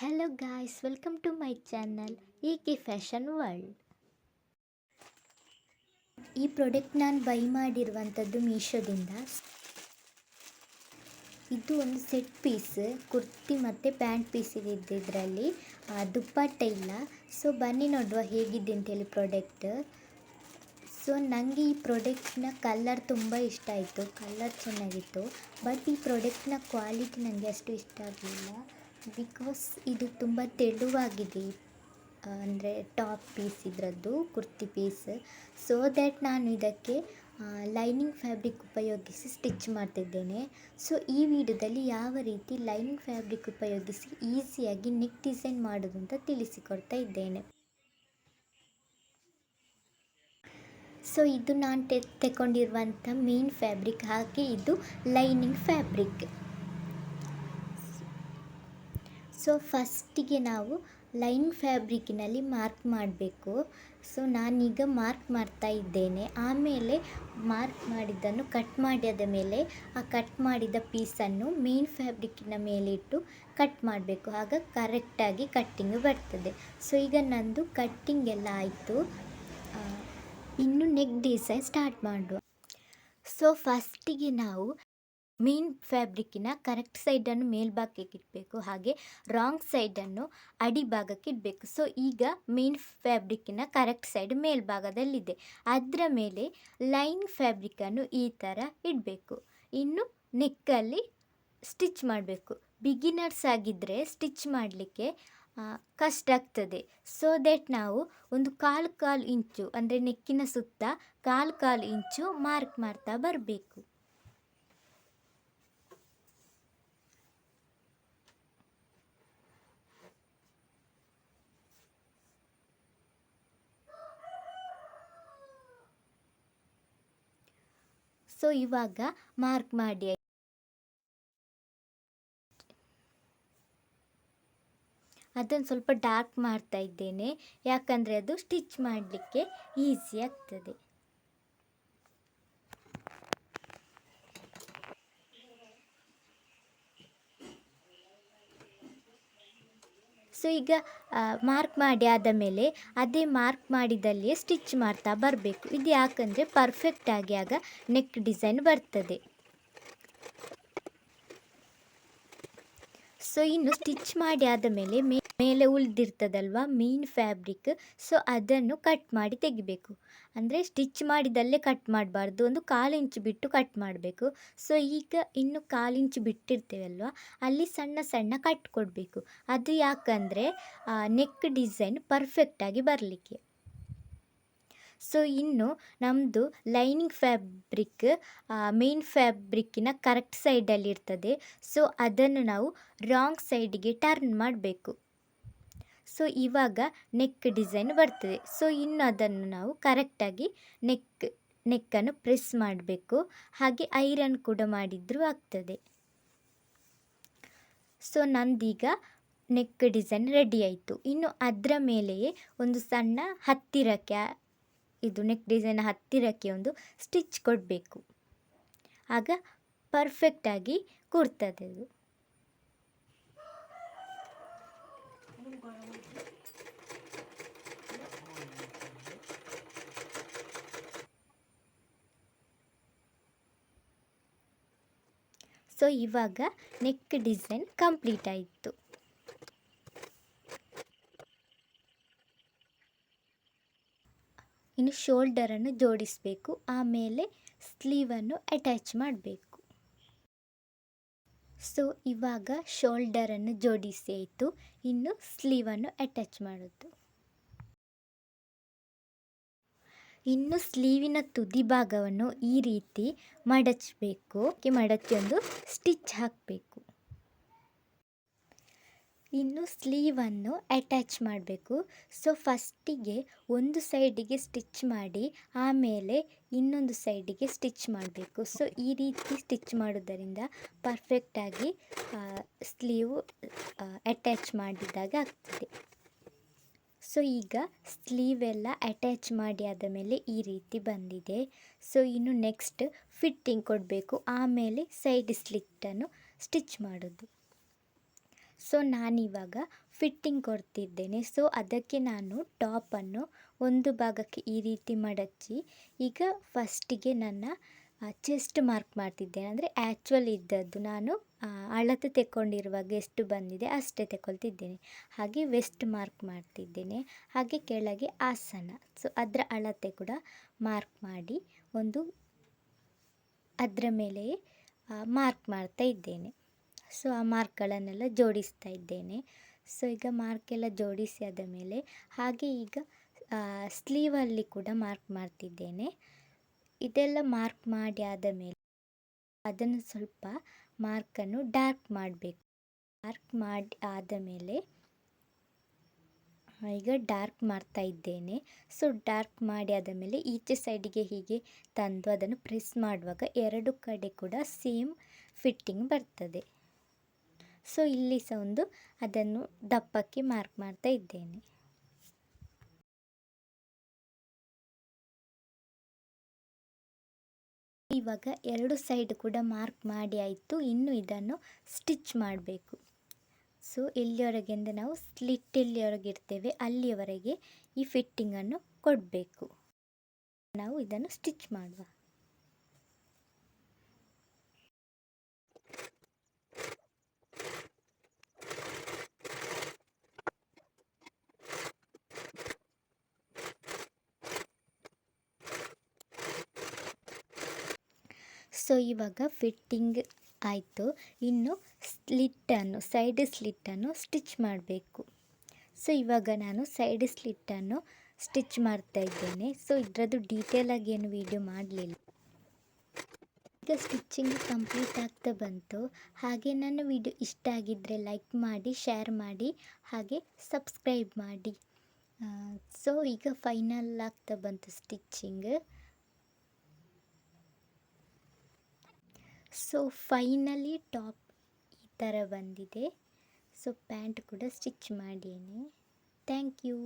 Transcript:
Hello guys, welcome to my channel AK fashion world. ಈ product ನಾನು buy ಮಾಡಿರುವಂಥದ್ದು ಮೀಶೋದಿಂದ. ಇದು ಒಂದು ಸೆಟ್ ಪೀಸ್, ಕುರ್ತಿ ಮತ್ತು ಪ್ಯಾಂಟ್ ಪೀಸ್ ಇದೆ ಇದರಲ್ಲಿ. ದುಪ್ಪಟ್ಟ ಇಲ್ಲ. ಸೊ ಬನ್ನಿ ನೋಡುವ ಹೇಗಿದೆ ಅಂತೇಳಿ ಪ್ರಾಡಕ್ಟ್. ಸೊ ನನಗೆ ಈ ಪ್ರಾಡಕ್ಟ್ನ ಕಲರ್ ತುಂಬ ಇಷ್ಟ ಆಯಿತು, ಕಲರ್ ಚೆನ್ನಾಗಿತ್ತು. ಬಟ್ ಈ ಪ್ರಾಡಕ್ಟ್ನ ಕ್ವಾಲಿಟಿ ನನಗೆ ಅಷ್ಟು ಇಷ್ಟ ಆಗಲಿಲ್ಲ. ಬಿಕಾಸ್ ಇದು ತುಂಬ ತೆಳುವಾಗಿದೆ, ಅಂದರೆ ಟಾಪ್ ಪೀಸ್ ಇದರದ್ದು, ಕುರ್ತಿ ಪೀಸ್. ಸೊ ದ್ಯಾಟ್ ನಾನು ಇದಕ್ಕೆ ಲೈನಿಂಗ್ ಫ್ಯಾಬ್ರಿಕ್ ಉಪಯೋಗಿಸಿ ಸ್ಟಿಚ್ ಮಾಡ್ತಿದ್ದೇನೆ. ಸೊ ಈ ವಿಡಿಯೋದಲ್ಲಿ ಯಾವ ರೀತಿ ಲೈನಿಂಗ್ ಫ್ಯಾಬ್ರಿಕ್ ಉಪಯೋಗಿಸಿ ಈಸಿಯಾಗಿ ನೆಕ್ ಡಿಸೈನ್ ಮಾಡೋದು ಅಂತ ತಿಳಿಸಿಕೊಡ್ತಾ ಇದ್ದೇನೆ. ಸೊ ಇದು ನಾನು ತೆಗೊಂಡಿರುವಂಥ ಮೇನ್ ಫ್ಯಾಬ್ರಿಕ್, ಹಾಗೆ ಇದು ಲೈನಿಂಗ್ ಫ್ಯಾಬ್ರಿಕ್. ಸೊ ಫಸ್ಟಿಗೆ ನಾವು ಲೈನಿಂಗ್ ಫ್ಯಾಬ್ರಿಕ್ಕಿನಲ್ಲಿ ಮಾರ್ಕ್ ಮಾಡಬೇಕು. ಸೊ ನಾನೀಗ ಮಾರ್ಕ್ ಮಾಡ್ತಾ ಇದ್ದೇನೆ. ಆಮೇಲೆ ಮಾರ್ಕ್ ಮಾಡಿದ್ದನ್ನು ಕಟ್ ಮಾಡಿದ ಮೇಲೆ ಆ ಕಟ್ ಮಾಡಿದ ಪೀಸನ್ನು ಮೇನ್ ಫ್ಯಾಬ್ರಿಕ್ಕಿನ ಮೇಲೆ ಇಟ್ಟು ಕಟ್ ಮಾಡಬೇಕು. ಆಗ ಕರೆಕ್ಟಾಗಿ ಕಟ್ಟಿಂಗ್ ಬರ್ತದೆ. ಸೊ ಈಗ ನಂದು ಕಟ್ಟಿಂಗ್ ಎಲ್ಲ ಆಯಿತು. ಇನ್ನು ನೆಕ್ ಡಿಸೈನ್ ಸ್ಟಾರ್ಟ್ ಮಾಡುವ. ಸೊ ಫಸ್ಟಿಗೆ ನಾವು ಮೇನ್ ಫ್ಯಾಬ್ರಿಕ್ಕಿನ ಕರೆಕ್ಟ್ ಸೈಡನ್ನು ಮೇಲ್ಭಾಗಕ್ಕೆ ಇಡಬೇಕು, ಹಾಗೆ ರಾಂಗ್ ಸೈಡನ್ನು ಅಡಿಭಾಗಕ್ಕೆ ಇಡಬೇಕು. ಸೊ ಈಗ ಮೇನ್ ಫ್ಯಾಬ್ರಿಕ್ಕಿನ ಕರೆಕ್ಟ್ ಸೈಡ್ ಮೇಲ್ಭಾಗದಲ್ಲಿದೆ, ಅದರ ಮೇಲೆ ಲೈನ್ ಫ್ಯಾಬ್ರಿಕನ್ನು ಈ ಥರ ಇಡಬೇಕು. ಇನ್ನು ನೆಕ್ಕಲ್ಲಿ ಸ್ಟಿಚ್ ಮಾಡಬೇಕು. ಬಿಗಿನರ್ಸ್ ಆಗಿದ್ದರೆ ಸ್ಟಿಚ್ ಮಾಡಲಿಕ್ಕೆ ಕಷ್ಟ ಆಗ್ತದೆ. ಸೊ ದ್ಯಾಟ್ ನಾವು ಒಂದು ಕಾಲು ಇಂಚು, ಅಂದರೆ ನೆಕ್ಕಿನ ಸುತ್ತ ಕಾಲು ಇಂಚು ಮಾರ್ಕ್ ಮಾಡ್ತಾ ಬರಬೇಕು. ಸೊ ಇವಾಗ ಮಾರ್ಕ್ ಮಾಡಿ ಅದನ್ನು ಸ್ವಲ್ಪ ಡಾರ್ಕ್ ಮಾಡ್ತಾ ಇದ್ದೇನೆ, ಯಾಕಂದರೆ ಅದು ಸ್ಟಿಚ್ ಮಾಡಲಿಕ್ಕೆ ಈಸಿ ಆಗ್ತದೆ. ಸೊ ಈಗ ಮಾರ್ಕ್ ಮಾಡಿ ಆದ ಮೇಲೆ ಅದೇ ಮಾರ್ಕ್ ಮಾಡಿದಲ್ಲಿಯೇ ಸ್ಟಿಚ್ ಮಾಡ್ತಾ ಬರಬೇಕು. ಇದು ಯಾಕಂದರೆ ಪರ್ಫೆಕ್ಟಾಗಿ ಆಗ ನೆಕ್ ಡಿಸೈನ್ ಬರ್ತದೆ. ಸೊ ಇನ್ನು ಸ್ಟಿಚ್ ಮಾಡಿ ಆದ ಮೇಲೆ ಮೇಲೆ ಉಳಿದಿರ್ತದಲ್ವ ಮೇನ್ ಫ್ಯಾಬ್ರಿಕ್, ಸೊ ಅದನ್ನು ಕಟ್ ಮಾಡಿ ತೆಗಿಬೇಕು. ಅಂದರೆ ಸ್ಟಿಚ್ ಮಾಡಿದಲ್ಲೇ ಕಟ್ ಮಾಡಬಾರ್ದು, ಒಂದು 1/4 ಇಂಚು ಬಿಟ್ಟು ಕಟ್ ಮಾಡಬೇಕು. ಸೊ ಈಗ ಇನ್ನು 1/4 ಇಂಚು ಬಿಟ್ಟಿರ್ತೇವಲ್ವ, ಅಲ್ಲಿ ಸಣ್ಣ ಸಣ್ಣ ಕಟ್ ಕೊಡಬೇಕು. ಅದು ಯಾಕಂದರೆ ನೆಕ್ ಡಿಸೈನ್ ಪರ್ಫೆಕ್ಟಾಗಿ ಬರಲಿಕ್ಕೆ. ಸೊ ಇನ್ನು ನಮ್ಮದು ಲೈನಿಂಗ್ ಫ್ಯಾಬ್ರಿಕ್ ಮೇನ್ ಫ್ಯಾಬ್ರಿಕ್ಕಿನ ಕರೆಕ್ಟ್ ಸೈಡಲ್ಲಿ ಇರ್ತದೆ. ಸೊ ಅದನ್ನು ನಾವು ರಾಂಗ್ ಸೈಡಿಗೆ ಟರ್ನ್ ಮಾಡಬೇಕು. ಸೊ ಇವಾಗ ನೆಕ್ ಡಿಸೈನ್ ಬರ್ತದೆ. ಸೊ ಇನ್ನು ಅದನ್ನು ನಾವು ಕರೆಕ್ಟಾಗಿ ನೆಕ್ಕನ್ನು ಪ್ರೆಸ್ ಮಾಡಬೇಕು, ಹಾಗೆ ಐರನ್ ಕೂಡ ಮಾಡಿದರೂ ಆಗ್ತದೆ. ಸೊ ನಂದೀಗ ನೆಕ್ ಡಿಸೈನ್ ರೆಡಿ ಆಯಿತು. ಇನ್ನು ಅದರ ಮೇಲೆಯೇ ಒಂದು ಸಣ್ಣ ಹತ್ತಿರಕ್ಕೆ, ಇದು ನೆಕ್ ಡಿಸೈನ್ ಹತ್ತಿರಕ್ಕೆ ಒಂದು ಸ್ಟಿಚ್ ಕೊಡಬೇಕು. ಆಗ ಪರ್ಫೆಕ್ಟಾಗಿ ಕೂರ್ತದೆ ಅದು. ಸೊ ಇವಾಗ ನೆಕ್ ಡಿಸೈನ್ ಕಂಪ್ಲೀಟ್ ಆಯಿತು. ಇನ್ನು ಶೋಲ್ಡರನ್ನು ಜೋಡಿಸಬೇಕು, ಆಮೇಲೆ ಸ್ಲೀವನ್ನು ಅಟ್ಯಾಚ್ ಮಾಡಬೇಕು. ಸೊ ಇವಾಗ ಶೋಲ್ಡರನ್ನು ಜೋಡಿಸಿ ಆಯಿತು. ಇನ್ನು ಸ್ಲೀವನ್ನು ಅಟ್ಯಾಚ್ ಮಾಡೋದು. ಇನ್ನು ಸ್ಲೀವಿನ ತುದಿ ಭಾಗವನ್ನು ಈ ರೀತಿ ಮಡಚಬೇಕು. ಮಡಚಿ ಒಂದು ಸ್ಟಿಚ್ ಹಾಕಬೇಕು. ಇನ್ನು ಸ್ಲೀವನ್ನು ಅಟ್ಯಾಚ್ ಮಾಡಬೇಕು. ಸೊ ಫಸ್ಟಿಗೆ ಒಂದು ಸೈಡಿಗೆ ಸ್ಟಿಚ್ ಮಾಡಿ ಆಮೇಲೆ ಇನ್ನೊಂದು ಸೈಡಿಗೆ ಸ್ಟಿಚ್ ಮಾಡಬೇಕು. ಸೊ ಈ ರೀತಿ ಸ್ಟಿಚ್ ಮಾಡೋದರಿಂದ ಪರ್ಫೆಕ್ಟಾಗಿ ಸ್ಲೀವು ಅಟ್ಯಾಚ್ ಮಾಡಿದಾಗ ಆಗ್ತದೆ. ಸೊ ಈಗ ಸ್ಲೀವೆಲ್ಲ ಅಟ್ಯಾಚ್ ಮಾಡಿ ಆದ ಮೇಲೆ ಈ ರೀತಿ ಬಂದಿದೆ. ಸೊ ಇನ್ನು ನೆಕ್ಸ್ಟ್ ಫಿಟ್ಟಿಂಗ್ ಕೊಡಬೇಕು, ಆಮೇಲೆ ಸೈಡ್ ಸ್ಲಿಟ್ಟನ್ನು ಸ್ಟಿಚ್ ಮಾಡೋದು. ಸೊ ನಾನಿವಾಗ ಫಿಟ್ಟಿಂಗ್ ಕೊಡ್ತಿದ್ದೇನೆ. ಸೊ ಅದಕ್ಕೆ ನಾನು ಟಾಪನ್ನು ಒಂದು ಭಾಗಕ್ಕೆ ಈ ರೀತಿ ಮಡಚಿ ಈಗ ಫಸ್ಟಿಗೆ ನನ್ನ ಚೆಸ್ಟ್ ಮಾರ್ಕ್ ಮಾಡ್ತಿದ್ದೇನೆ. ಅಂದರೆ ಆ್ಯಕ್ಚುವಲ್ ಇದ್ದದ್ದು ನಾನು ಅಳತೆ ತೆಕ್ಕೊಂಡಿರುವಾಗ ಎಷ್ಟು ಬಂದಿದೆ ಅಷ್ಟೇ ತೆಗೊಳ್ತಿದ್ದೇನೆ. ಹಾಗೆ ವೆಸ್ಟ್ ಮಾರ್ಕ್ ಮಾಡ್ತಿದ್ದೇನೆ. ಹಾಗೆ ಕೆಳಗೆ ಆಸನ, ಸೊ ಅದರ ಅಳತೆ ಕೂಡ ಮಾರ್ಕ್ ಮಾಡಿ ಒಂದು ಅದರ ಮೇಲೆ ಮಾರ್ಕ್ ಮಾಡ್ತಾ ಇದ್ದೇನೆ. ಸೊ ಆ ಮಾರ್ಕ್ಗಳನ್ನೆಲ್ಲ ಜೋಡಿಸ್ತಾ ಇದ್ದೇನೆ. ಸೊ ಈಗ ಮಾರ್ಕೆಲ್ಲ ಜೋಡಿಸಿ ಆದ ಮೇಲೆ ಹಾಗೆ ಈಗ ಸ್ಲೀವಲ್ಲಿ ಕೂಡ ಮಾರ್ಕ್ ಮಾಡ್ತಿದ್ದೇನೆ. ಇದೆಲ್ಲ ಮಾರ್ಕ್ ಮಾಡಿ ಆದ ಮೇಲೆ ಅದನ್ನು ಸ್ವಲ್ಪ ಮಾರ್ಕನ್ನು ಡಾರ್ಕ್ ಮಾಡಬೇಕು. ಡಾರ್ಕ್ ಮಾಡಿ ಆದ ಮೇಲೆ ಈಗ ಡಾರ್ಕ್ ಮಾಡ್ತಾ ಇದ್ದೇನೆ. ಸೊ ಡಾರ್ಕ್ ಮಾಡಿ ಆದ ಮೇಲೆ ಈಚೆ ಸೈಡಿಗೆ ಹೀಗೆ ತಂದು ಅದನ್ನು ಪ್ರೆಸ್ ಮಾಡುವಾಗ ಎರಡು ಕಡೆ ಕೂಡ ಸೇಮ್ ಫಿಟ್ಟಿಂಗ್ ಬರ್ತದೆ. ಸೊ ಇಲ್ಲಿ ಸಹ ಒಂದು ಅದನ್ನು ದಪ್ಪಕ್ಕೆ ಮಾರ್ಕ್ ಮಾಡ್ತಾ ಇದ್ದೇನೆ. ಇವಾಗ ಎರಡು ಸೈಡ್ ಕೂಡ ಮಾರ್ಕ್ ಮಾಡಿ ಆಯಿತು. ಇನ್ನು ಇದನ್ನು ಸ್ಟಿಚ್ ಮಾಡಬೇಕು. ಸೊ ಎಲ್ಲಿಯವರೆಗೆ ಅಂದರೆ ನಾವು ಸ್ಲಿಟ್ ಎಲ್ಲಿಯವರೆಗೆ ಇರ್ತೇವೆ ಅಲ್ಲಿಯವರೆಗೆ ಈ ಫಿಟ್ಟಿಂಗನ್ನು ಕೊಡಬೇಕು. ನಾವು ಇದನ್ನು ಸ್ಟಿಚ್ ಮಾಡುವ. ಸೊ ಇವಾಗ ಫಿಟ್ಟಿಂಗ್ ಆಯಿತು. ಇನ್ನು ಸೈಡ್ ಸ್ಲಿಟ್ಟನ್ನು ಸ್ಟಿಚ್ ಮಾಡಬೇಕು. ಸೊ ಇವಾಗ ನಾನು ಸೈಡ್ ಸ್ಲಿಟ್ಟನ್ನು ಸ್ಟಿಚ್ ಮಾಡ್ತಾ ಇದ್ದೇನೆ. ಸೊ ಇದರದ್ದು ಡೀಟೇಲಾಗಿ ಏನು ವಿಡಿಯೋ ಮಾಡಲಿಲ್ಲ. ಈಗ ಸ್ಟಿಚ್ಚಿಂಗ್ ಕಂಪ್ಲೀಟ್ ಆಗ್ತಾ ಬಂತು. ಹಾಗೆ ನನ್ನ ವಿಡಿಯೋ ಇಷ್ಟ ಆಗಿದ್ದರೆ ಲೈಕ್ ಮಾಡಿ, ಶೇರ್ ಮಾಡಿ, ಹಾಗೆ ಸಬ್ಸ್ಕ್ರೈಬ್ ಮಾಡಿ. ಸೊ ಈಗ ಫೈನಲ್ ಆಗ್ತಾ ಬಂತು ಸ್ಟಿಚ್ಚಿಂಗ್. ಸೊ ಫೈನಲಿ ಟಾಪ್ ಈ ಥರ ಬಂದಿದೆ. ಸೊ ಪ್ಯಾಂಟ್ ಕೂಡ ಸ್ಟಿಚ್ ಮಾಡೀನಿ. Thank you.